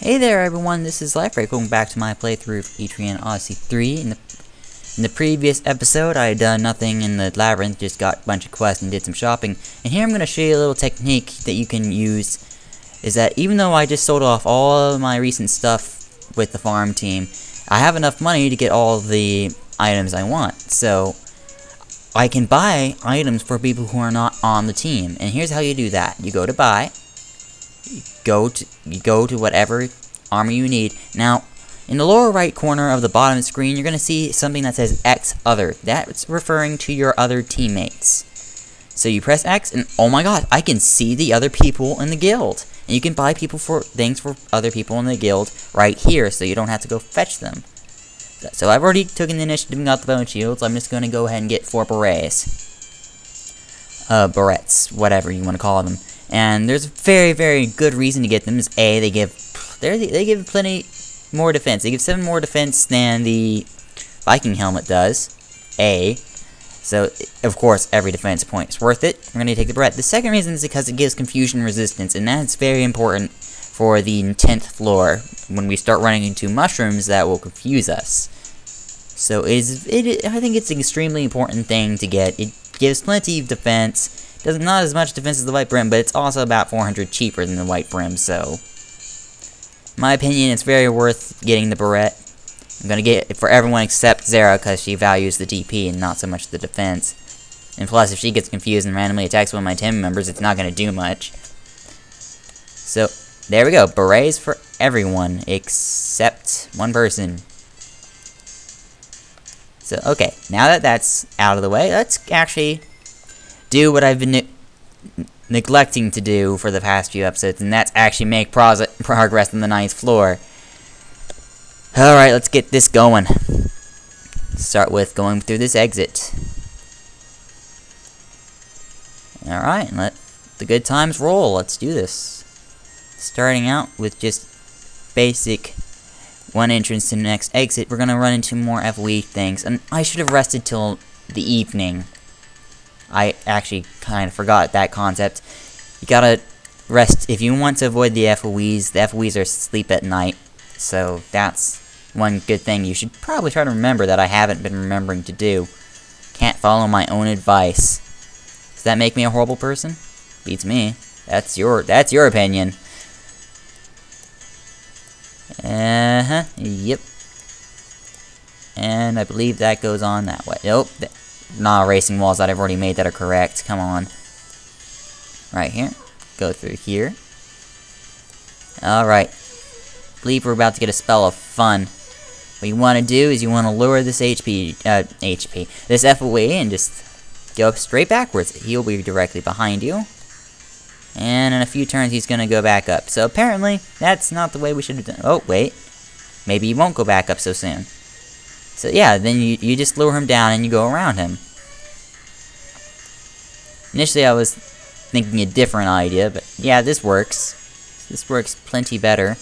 Hey there everyone, this is LifeBreak. Welcome back to my playthrough of Etrian Odyssey 3. In the previous episode, I had done nothing in the labyrinth, just got a bunch of quests and did some shopping. And here I'm going to show you a little technique that you can use, is that even though I just sold off all of my recent stuff with the farm team, I have enough money to get all the items I want. So, I can buy items for people who are not on the team. And here's how you do that. You go to buy. You go to whatever armor you need. Now, in the lower right corner of the bottom of the screen, you're going to see something that says X Other. That's referring to your other teammates. So you press X, and oh my god, I can see the other people in the guild. And you can buy things for other people in the guild right here, so you don't have to go fetch them. So I've already taken the initiative and got the bone shields. I'm just going to go ahead and get 4 berets. Barrettes, whatever you want to call them. And there's a very, very good reason to get them. Is A, they give plenty more defense. They give 7 more defense than the Viking helmet does. A. So, of course, every defense point is worth it. We're going to take the Barrette. The second reason is because it gives confusion resistance, and that's very important for the 10th floor. When we start running into mushrooms, that will confuse us. So, I think it's an extremely important thing to get. It gives plenty of defense. Not as much defense as the White Brim, but it's also about 400 cheaper than the White Brim, so... In my opinion, it's very worth getting the Barrette. I'm gonna get it for everyone except Zara, because she values the DP and not so much the defense. And plus, if she gets confused and randomly attacks one of my team members, it's not gonna do much. So, there we go. Berets for everyone, except one person. So, okay. Now that that's out of the way, let's actually do what I've been neglecting to do for the past few episodes, and that's actually make progress on the 9th floor. Alright, let's get this going. Start with going through this exit. Alright, let the good times roll. Let's do this. Starting out with just basic one entrance to the next exit, we're gonna run into more FOE things, and I should have rested till the evening. I actually kind of forgot that concept. You gotta rest if you want to avoid the FOEs. The FOEs are asleep at night, so that's one good thing you should probably try to remember that I haven't been remembering to do. Can't follow my own advice. Does that make me a horrible person? Beats me. That's your opinion. Yep. And I believe that goes on that way. Nope. Not erasing walls that I've already made that are correct. Come on. Right here. Go through here. Alright. Believe we're about to get a spell of fun. What you want to do is you want to lure this this FOE and just go straight backwards. He'll be directly behind you. And in a few turns he's going to go back up. So apparently, that's not the way we should have done. Oh, wait. Maybe he won't go back up so soon. So yeah, then you just lure him down and you go around him. Initially I was thinking a different idea, but yeah, this works. This works plenty better.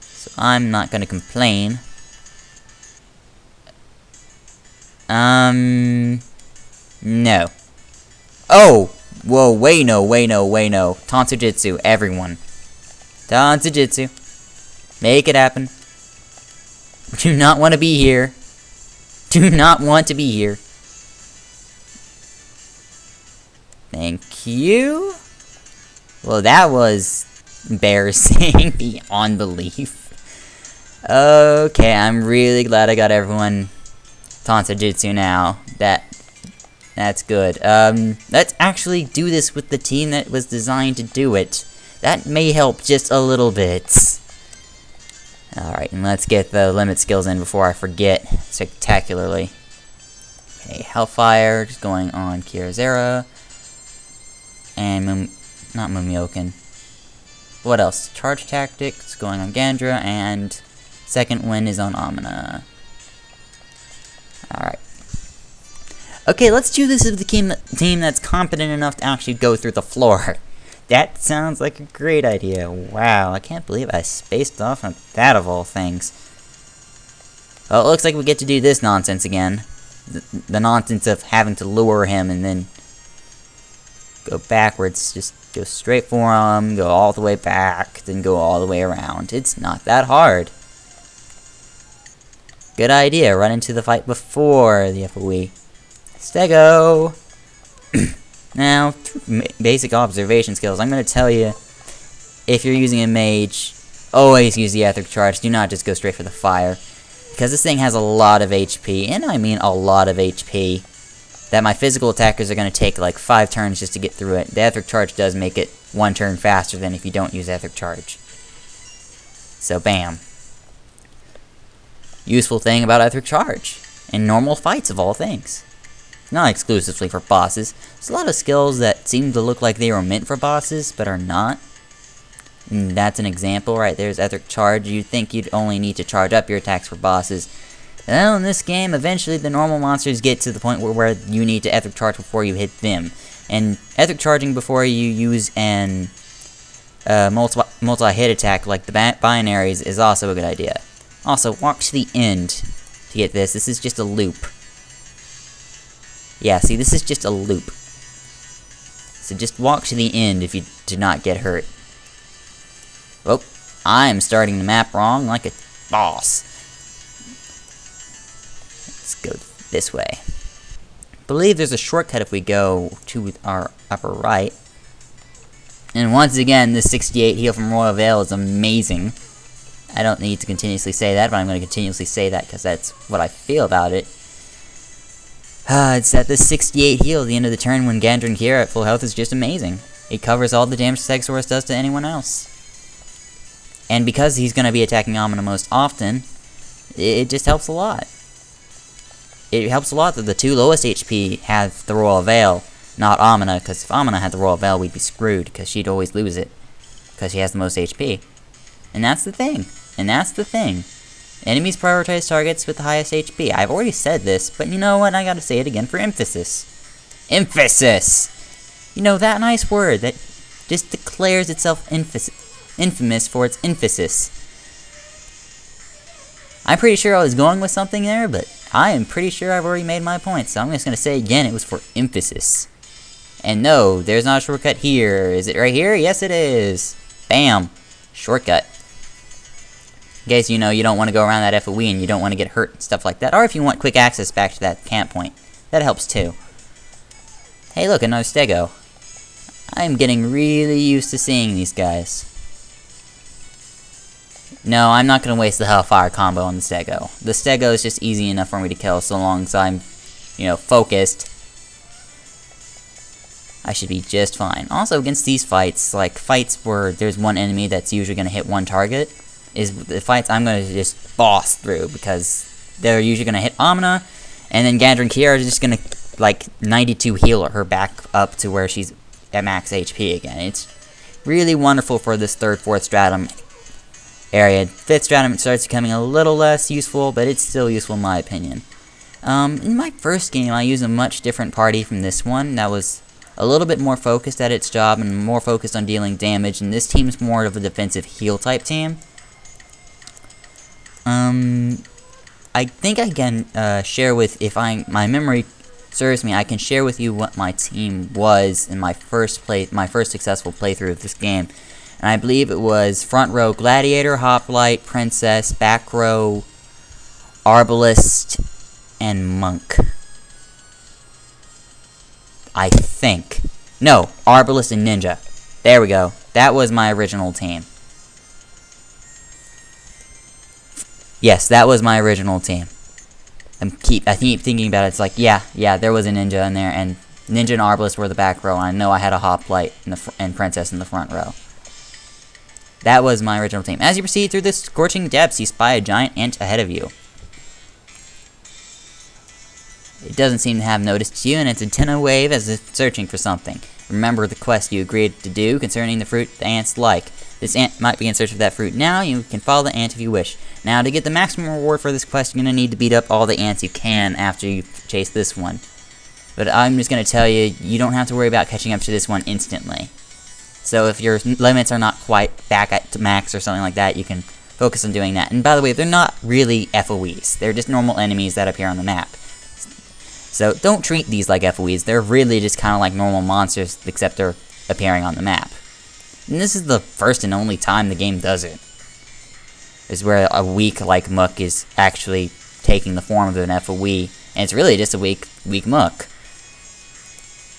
So I'm not gonna complain. No. Oh! Whoa, wait no. Tansujutsu, everyone. Tansujutsu. Make it happen. Do not want to be here. Do not want to be here. Thank you. Well, that was embarrassing beyond belief. Okay, I'm really glad I got everyone Tansujutsu now. That's good. Let's actually do this with the team that was designed to do it. That may help just a little bit. Alright, and let's get the limit skills in before I forget spectacularly. Okay, Hellfire, just going on Kirazera. And not Mumioken. What else? Charge Tactics, going on Gandra, and Second Wind is on Amina. Alright. Okay, let's do this with the team that's competent enough to actually go through the floor. That sounds like a great idea. Wow, I can't believe I spaced off on that of all things. Well, it looks like we get to do this nonsense again. The nonsense of having to lure him and then go backwards. Just Go straight for them, go all the way back, then go all the way around. It's not that hard. Good idea, run into the fight before the FOE. Stego! Now, basic observation skills. I'm going to tell you, if you're using a mage, always use the Etheric Charge. Do not just go straight for the fire. Because this thing has a lot of HP, and I mean a lot of HP, that my physical attackers are going to take like 5 turns just to get through it. The Etheric Charge does make it 1 turn faster than if you don't use Etheric Charge. So, bam. Useful thing about Etheric Charge. In normal fights, of all things. Not exclusively for bosses. There's a lot of skills that seem to look like they were meant for bosses, but are not. And that's an example right there's Etheric Charge. You'd think you'd only need to charge up your attacks for bosses. Well, in this game, eventually the normal monsters get to the point where you need to Etheric Charge before you hit them. And Etheric Charging before you use an multi-hit attack like the binaries is also a good idea. Also, walk to the end to get this. This is just a loop. Yeah, see, this is just a loop. So just walk to the end if you do not get hurt. Oh, I'm starting the map wrong like a boss. Let's go this way. I believe there's a shortcut if we go to our upper right. And once again, this 68 heal from Royal Veil is amazing. I don't need to continuously say that, but I'm going to continuously say that because that's what I feel about it. It's that this 68 heal at the end of the turn when Gandrin Kiera at full health is just amazing. It covers all the damage Stegosaurus does to anyone else. And because he's going to be attacking Amina most often, it just helps a lot. It helps a lot that the 2 lowest HP have the Royal Veil, not Amina, because if Amina had the Royal Veil, we'd be screwed, because she'd always lose it, because she has the most HP. And that's the thing. And that's the thing. Enemies prioritize targets with the highest HP. I've already said this, but you know what? I gotta say it again for emphasis. Emphasis! You know, that nice word that just declares itself infamous for its emphasis. I'm pretty sure I was going with something there, but I am pretty sure I've already made my point, so I'm just gonna say again it was for emphasis. And no, there's not a shortcut here. Is it right here? Yes, it is. Bam. Shortcut. In case you know you don't want to go around that FOE and you don't want to get hurt and stuff like that. Or if you want quick access back to that camp point. That helps too. Hey look, another Stego. I'm getting really used to seeing these guys. No, I'm not going to waste the Hellfire combo on the Stego. The Stego is just easy enough for me to kill so long as I'm, focused. I should be just fine. Also, against these fights, like fights where there's one enemy that's usually going to hit one target, is the fights I'm going to just boss through, because they're usually going to hit Amina, and then Gandrin Kiera is just going to, like, 92 heal her back up to where she's at max HP again. It's really wonderful for this 3rd, 4th stratum area. 5th stratum it starts becoming a little less useful, but it's still useful in my opinion. In my first game, I used a much different party from this one. That was a little bit more focused at its job and more focused on dealing damage, and this team's more of a defensive heal type team. I think I can share with, if my memory serves me, I can share with you what my team was in my first successful playthrough of this game. And I believe it was front row Gladiator, Hoplite, Princess, back row Arbalist, and Monk. I think. No, Arbalist and Ninja. There we go. That was my original team. Yes, that was my original team. I keep thinking about it. It's like, yeah, there was a Ninja in there, and Ninja and Arbalist were the back row, and I know I had a Hoplite and Princess in the front row. That was my original team. As you proceed through the scorching depths, you spy a giant ant ahead of you. It doesn't seem to have noticed you, and its antenna wave as if searching for something. Remember the quest you agreed to do concerning the fruit the ants like. This ant might be in search of that fruit now. You can follow the ant if you wish. Now, to get the maximum reward for this quest, you're going to need to beat up all the ants you can after you chase this one. But I'm just going to tell you, you don't have to worry about catching up to this one instantly. So if your limits are not quite back at max or something like that, you can focus on doing that. And by the way, they're not really FOEs. They're just normal enemies that appear on the map. So don't treat these like FOEs. They're really just kind of like normal monsters, except they're appearing on the map. And this is the first and only time the game does it. Is where a weak like Mook is actually taking the form of an FOE, and it's really just a weak Mook.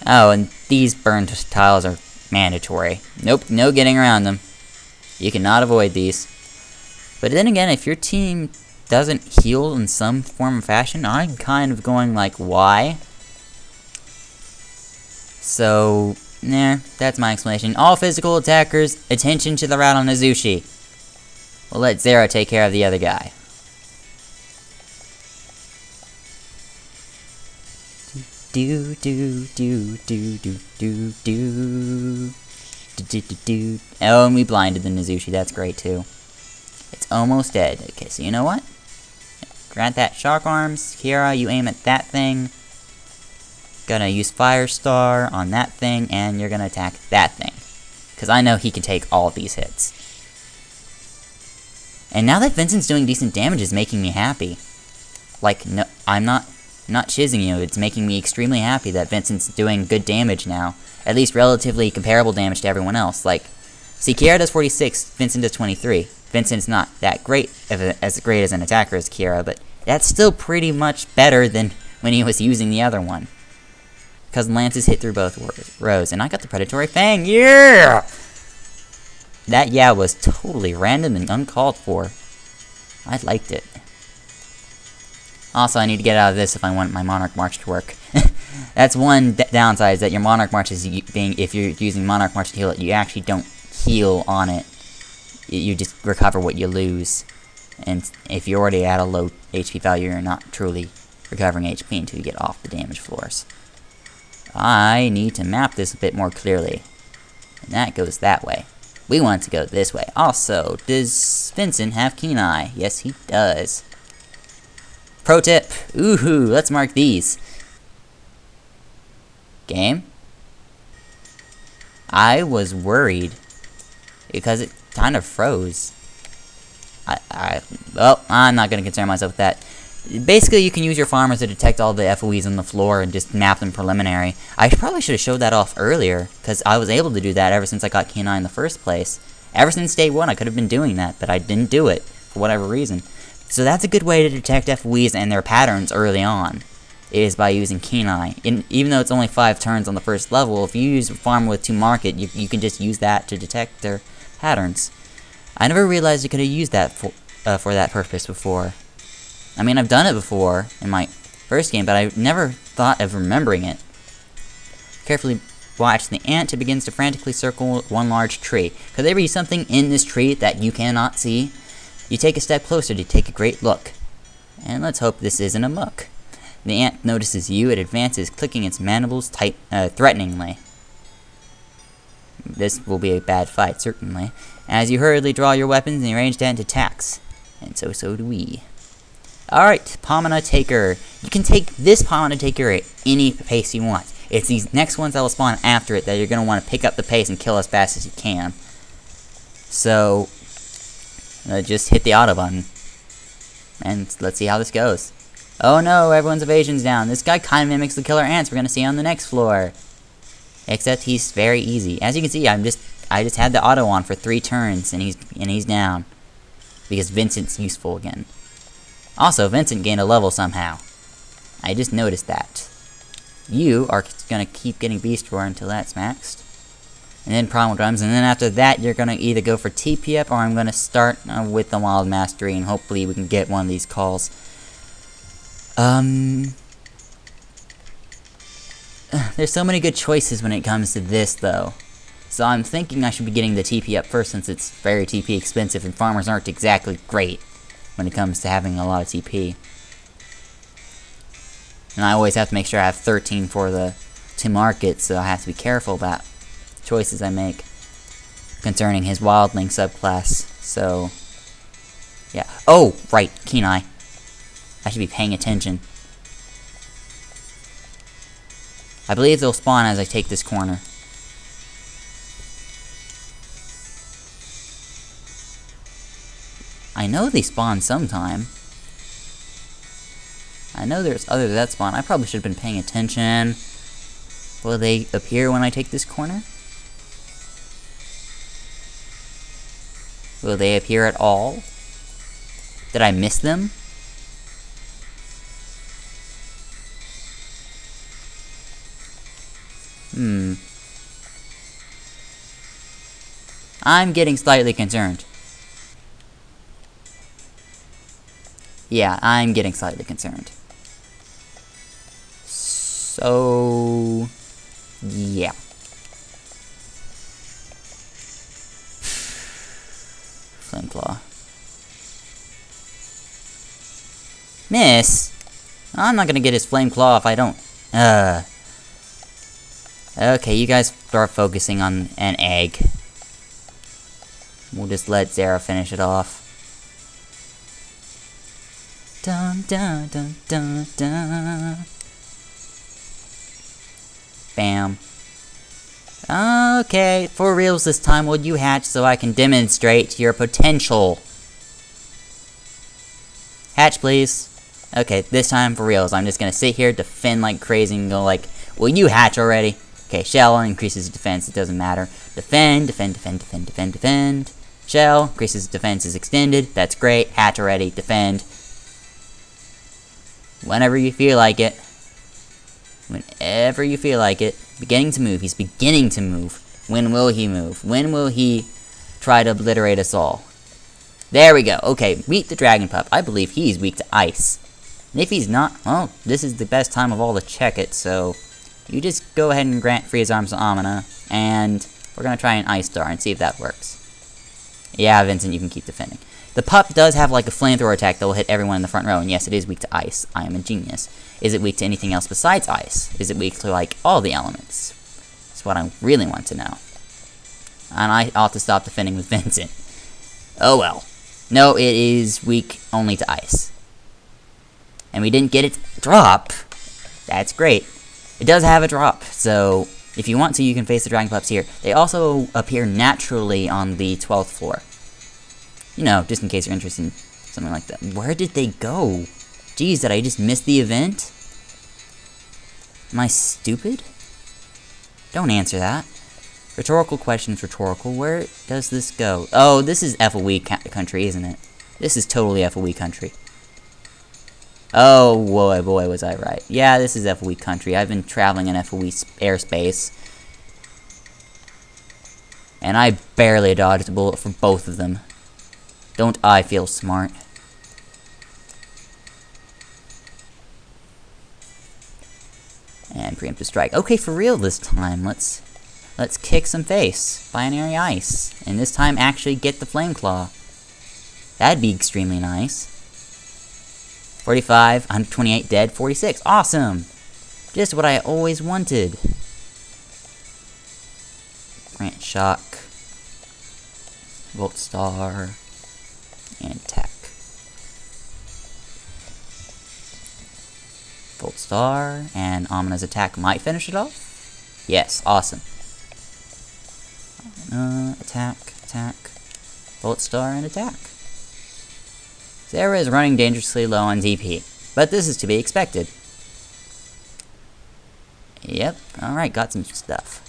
Oh, and these burned tiles are mandatory. Nope, no getting around them. You cannot avoid these. But then again, if your team doesn't heal in some form or fashion, I'm kind of going like, why? So, that's my explanation. All physical attackers, attention to the route on Azushi. We'll let Zero take care of the other guy. Do do do do do do do do do do. Oh, and we blinded the Azushi. That's great too. It's almost dead. Okay, so you know what? Grant that Shark Arms. Kiara, you aim at that thing. Gonna use Firestar on that thing, and you're gonna attack that thing. Because I know he can take all of these hits. And now that Vincent's doing decent damage is making me happy. Like, no, I'm not shizzing you, it's making me extremely happy that Vincent's doing good damage now. At least relatively comparable damage to everyone else. Like, see, Kiara does 46, Vincent does 23. Vincent's not that great, as great as an attacker as Kiara, but that's still pretty much better than when he was using the other one. Because Lances hit through both rows, and I got the Predatory Fang, yeah! That yeah was totally random and uncalled for. I liked it. Also, I need to get out of this if I want my Monarch March to work. That's one downside, is that your Monarch March is if you're using Monarch March to heal it, you actually don't heal on it. You just recover what you lose. And if you're already at a low HP value, you're not truly recovering HP until you get off the damage floors. I need to map this a bit more clearly. And that goes that way. We want to go this way. Also, does Vincent have Keen Eye? Yes, he does. Pro tip. Ooh, let's mark these. Game. I was worried because it kind of froze. Well, I'm not going to concern myself with that. Basically, you can use your farmers to detect all the FOEs on the floor and just map them preliminary. I probably should have showed that off earlier, because I was able to do that ever since I got Keen Eye in the first place. Ever since day one, I could have been doing that, but I didn't do it, for whatever reason. So that's a good way to detect FOEs and their patterns early on, is by using Keen Eye. Even though it's only 5 turns on the first level, if you use a farmer with 2 market, you can just use that to detect their patterns. I never realized you could have used that for that purpose before. I mean, I've done it before in my first game, but I never thought of remembering it. Carefully watch the ant. It begins to frantically circle one large tree. Could there be something in this tree that you cannot see? You take a step closer to take a great look. And let's hope this isn't a Mook. The ant notices you. It advances, clicking its mandibles tight, threateningly. This will be a bad fight, certainly. As you hurriedly draw your weapons, the ranged ant attacks. And so do we. Alright, Pomona Taker. You can take this Pomona Taker at any pace you want. It's these next ones that will spawn after it that you're going to want to pick up the pace and kill as fast as you can. So, just hit the auto button. And let's see how this goes. Oh no, everyone's evasion's down. This guy kind of mimics the killer ants we're going to see on the next floor. Except he's very easy. As you can see, I just had the auto on for 3 turns and he's down. Because Vincent's useful again. Also, Vincent gained a level somehow. I just noticed that. You are going to keep getting Beast Roar until that's maxed. And then Primal Drums, and then after that you're going to either go for TP up or I'm going to start with the Wild Mastery and hopefully we can get one of these calls. There's so many good choices when it comes to this though. So I'm thinking I should be getting the TP up first since it's very TP expensive and farmers aren't exactly great when it comes to having a lot of TP. And I always have to make sure I have 13 for the to market, so I have to be careful about choices I make concerning his Wildling subclass. So, yeah. Oh, right, Keen Eye. I should be paying attention. I believe they'll spawn as I take this corner. I know they spawn sometime. I know there's others that spawn. I probably should have been paying attention. Will they appear when I take this corner? Will they appear at all? Did I miss them? I'm getting slightly concerned. Yeah, I'm getting slightly concerned. So... yeah. Flameclaw. Miss? I'm not gonna get his Flameclaw if I don't... Okay, you guys start focusing on an egg. We'll just let Zara finish it off. Dun dun dun dun dun. Bam. Okay, for reals this time, will you hatch so I can demonstrate your potential? Hatch, please. Okay, this time for reals. I'm just gonna sit here, defend like crazy, and go like, will you hatch already? Okay, shell increases defense, it doesn't matter. Defend, defend, defend, defend, defend, defend. Shell increases defense is extended, that's great. Hatch already, defend. Whenever you feel like it. Whenever you feel like it. Beginning to move, he's beginning to move. When will he move? When will he try to obliterate us all? There we go, okay, meet the Dragon Pup. I believe he's weak to ice. And if he's not, well, this is the best time of all to check it, so... you just go ahead and grant Freeze Arms to Amina, and we're gonna try an Ice Star and see if that works. Yeah, Vincent, you can keep defending. The pup does have like a flamethrower attack that will hit everyone in the front row, and yes, it is weak to ice. I am a genius. Is it weak to anything else besides ice? Is it weak to like all the elements? That's what I really want to know. And I ought to stop defending with Vincent. Oh well. No, it is weak only to ice. And we didn't get its drop. That's great. It does have a drop, so if you want to, you can face the Dragon Pups here. They also appear naturally on the 12th floor. You know, just in case you're interested in something like that. Where did they go? Jeez, did I just miss the event? Am I stupid? Don't answer that. Rhetorical questions, rhetorical. Where does this go? Oh, this is FOE country, isn't it? This is totally FOE country. Oh, boy, was I right. Yeah, this is FOE country. I've been traveling in FOE airspace. And I barely dodged a bullet for both of them. Don't I feel smart? And preemptive strike. Okay, for real this time. Let's kick some face. Binary ice. And this time actually get the Flame Claw. That'd be extremely nice. 45, 128 dead, 46. Awesome! Just what I always wanted. Grant Shock. Volt Star. And attack. Volt Star, and Amina's attack might finish it off? Yes, awesome. Attack, Volt Star, and attack. Zara is running dangerously low on DP, but this is to be expected. Yep, alright, got some stuff.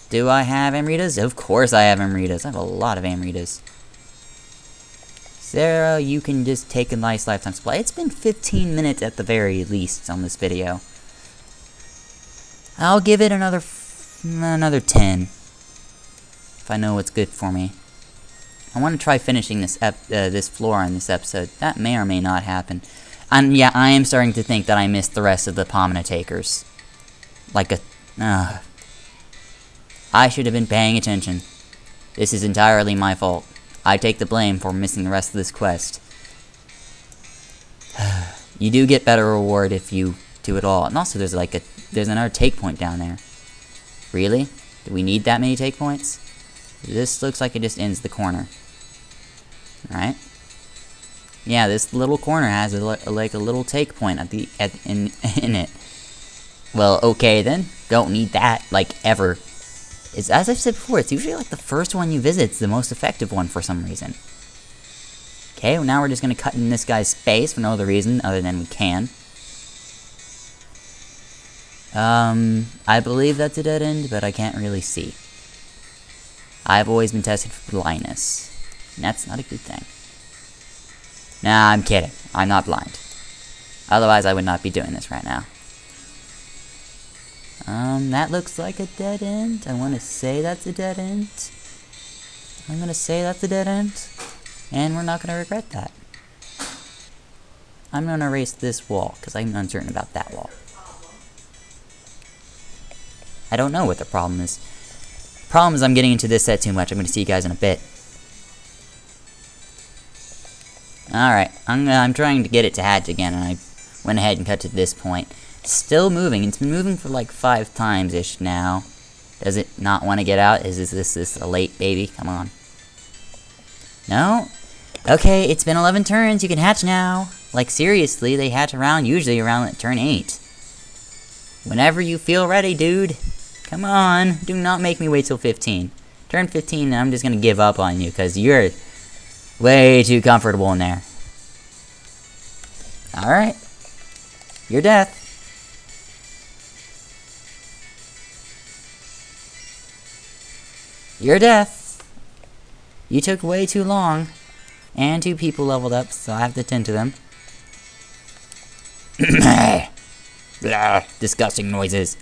Do I have Amritas? Of course I have Amritas. I have a lot of Amritas. Zara, you can just take a nice lifetime supply. It's been 15 minutes at the very least on this video. I'll give it another 10. If I know what's good for me. I want to try finishing this this floor on this episode. That may or may not happen. And yeah, I am starting to think that I missed the rest of the Pomona takers. Like a... I should have been paying attention. This is entirely my fault. I take the blame for missing the rest of this quest. You do get better reward if you do it all. And also there's like there's another take point down there. Really? Do we need that many take points? This looks like it just ends the corner. Right? Yeah, this little corner has like a little take point in it. Well, okay then. Don't need that, like, ever. It's, as I've said before, it's usually like the first one you visit is the most effective one for some reason. Okay, well now we're just gonna cut in this guy's space for no other reason other than we can. I believe that's a dead end, but I can't really see. I've always been tested for blindness. And that's not a good thing. Nah, I'm kidding. I'm not blind. Otherwise, I would not be doing this right now. That looks like a dead end. I want to say that's a dead end. I'm going to say that's a dead end. And we're not going to regret that. I'm going to erase this wall, because I'm uncertain about that wall. I don't know what the problem is. Problem is I'm getting into this set too much. I'm going to see you guys in a bit. Alright, I'm trying to get it to hatch again, and I went ahead and cut to this point. Still moving. It's been moving for like 5 times-ish now. Does it not want to get out? Is this a late baby? Come on. No? Okay, it's been 11 turns. You can hatch now. Like, seriously, they hatch usually around turn 8. Whenever you feel ready, dude. Come on. Do not make me wait till 15. Turn 15, and I'm just gonna give up on you, because you're way too comfortable in there. Alright. Your death. Your death. You took way too long. And 2 people leveled up, so I have to tend to them. Blah, disgusting noises.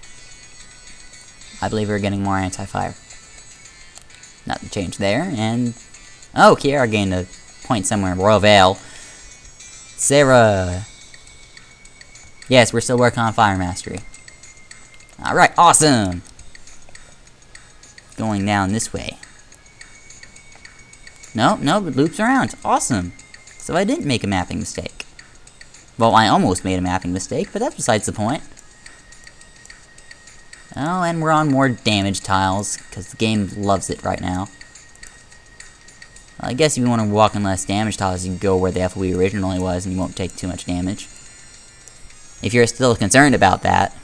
I believe we're getting more anti-fire. Nothing changed there, and... Oh, Kiara gained a point somewhere in Royal Vale. Sarah. Yes, we're still working on Fire Mastery. Alright, awesome! Going down this way. No, it loops around. Awesome! So I didn't make a mapping mistake. Well, I almost made a mapping mistake, but that's besides the point. Oh, and we're on more damage tiles, because the game loves it right now. Well, I guess if you want to walk on less damage tiles, you can go where the FOE originally was, and you won't take too much damage. If you're still concerned about that.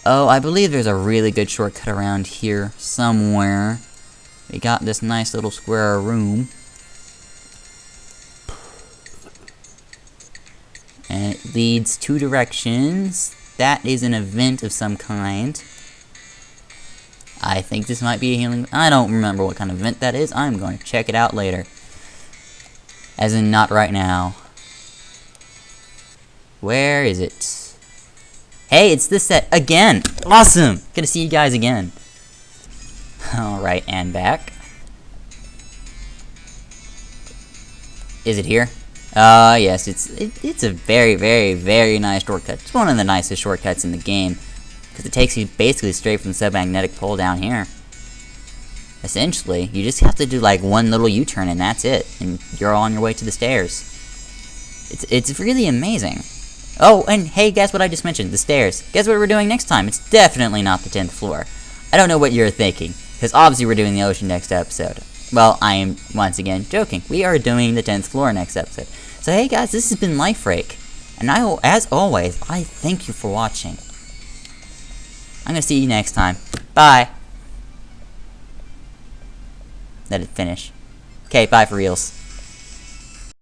Oh, I believe there's a really good shortcut around here somewhere. We got this nice little square room. And it leads 2 directions. That is an event of some kind. I think this might be a healing... I don't remember what kind of event that is. I'm going to check it out later. As in, not right now. Where is it? Hey, it's this set again! Awesome! Good to see you guys again. Alright, and back. Is it here? Yes, it's a very, very, very nice shortcut. It's one of the nicest shortcuts in the game. Because it takes you basically straight from the submagnetic pole down here. Essentially, you just have to do like one little U-turn and that's it. And you're on your way to the stairs. It's really amazing. Oh, and hey, guess what I just mentioned? The stairs. Guess what we're doing next time? It's definitely not the 10th floor. I don't know what you're thinking. Because obviously we're doing the ocean next episode. Well, I am, once again, joking. We are doing the 10th floor next episode. So hey guys, this has been LifeRake. And as always, I thank you for watching. I'm gonna see you next time. Bye. Let it finish. Okay, bye for reals.